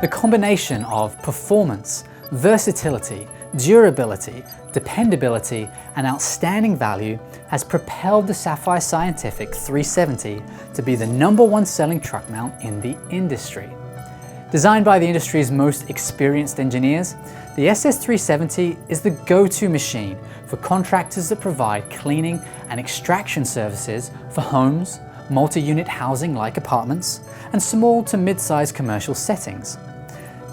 The combination of performance, versatility, durability, dependability, and outstanding value has propelled the Sapphire Scientific 370 to be the #1 selling truck mount in the industry. Designed by the industry's most experienced engineers, the SS 370 is the go-to machine for contractors that provide cleaning and extraction services for homes, multi-unit housing like apartments, and small to mid-sized commercial settings.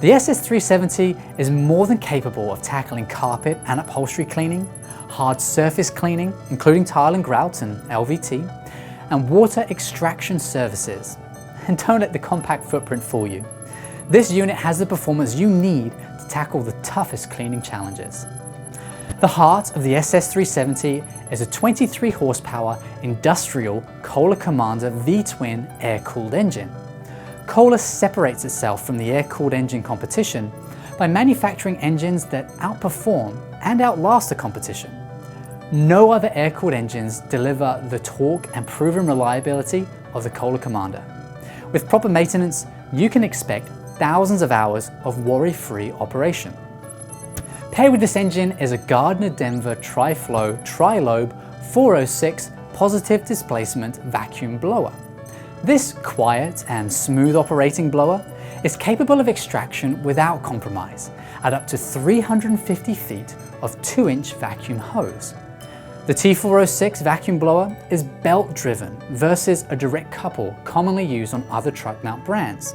The SS 370 is more than capable of tackling carpet and upholstery cleaning, hard surface cleaning, including tile and grout and LVT, and water extraction services. And don't let the compact footprint fool you. This unit has the performance you need to tackle the toughest cleaning challenges. The heart of the SS 370 is a 23 horsepower industrial Kohler Commander V-twin air-cooled engine. Kohler separates itself from the air-cooled engine competition by manufacturing engines that outperform and outlast the competition. No other air-cooled engines deliver the torque and proven reliability of the Kohler Commander. With proper maintenance, you can expect thousands of hours of worry-free operation. Paired with this engine is a Gardner Denver Tri-Flow Tri-Lobe 406 positive displacement vacuum blower. This quiet and smooth operating blower is capable of extraction without compromise at up to 350 feet of 2-inch vacuum hose. The T406 vacuum blower is belt-driven versus a direct couple commonly used on other truck mount brands.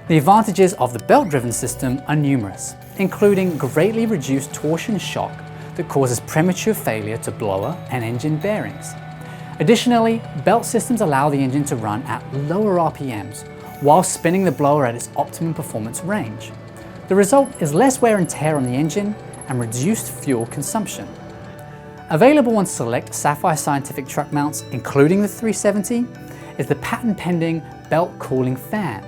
The advantages of the belt-driven system are numerous, including greatly reduced torsion shock that causes premature failure to blower and engine bearings. Additionally, belt systems allow the engine to run at lower RPMs while spinning the blower at its optimum performance range. The result is less wear and tear on the engine and reduced fuel consumption. Available on select Sapphire Scientific truck mounts, including the 370, is the patent-pending belt cooling fan.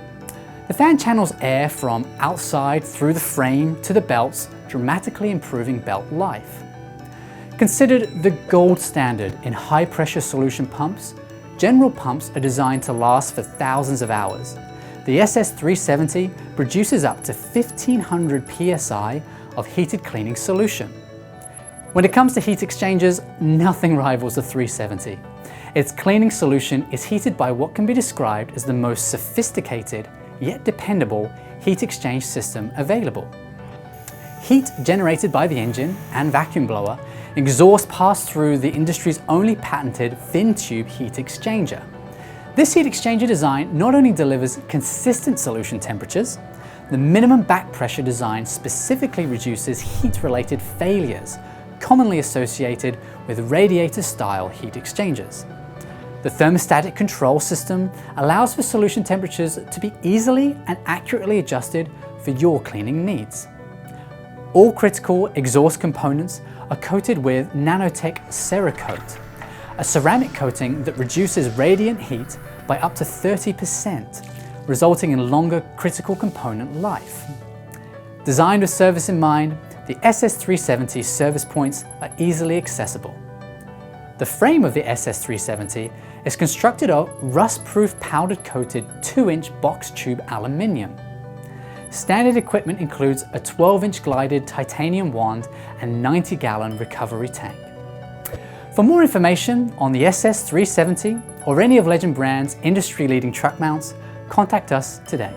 The fan channels air from outside through the frame to the belts, dramatically improving belt life. Considered the gold standard in high-pressure solution pumps, general pumps are designed to last for thousands of hours. The SS 370 produces up to 1500 psi of heated cleaning solution. When it comes to heat exchangers, nothing rivals the 370. Its cleaning solution is heated by what can be described as the most sophisticated yet dependable heat exchange system available. Heat generated by the engine and vacuum blower exhaust pass through the industry's only patented thin tube heat exchanger. This heat exchanger design not only delivers consistent solution temperatures, the minimum back pressure design specifically reduces heat-related failures commonly associated with radiator-style heat exchangers. The thermostatic control system allows for solution temperatures to be easily and accurately adjusted for your cleaning needs. All critical exhaust components are coated with Nanotech Cerakote, a ceramic coating that reduces radiant heat by up to 30%, resulting in longer critical component life. Designed with service in mind, the SS 370 service points are easily accessible. The frame of the SS 370 is constructed of rust-proof powder-coated 2-inch box tube aluminium. Standard equipment includes a 12-inch glided titanium wand and 90-gallon recovery tank. For more information on the SS 370 or any of Legend Brand's industry-leading truck mounts, contact us today.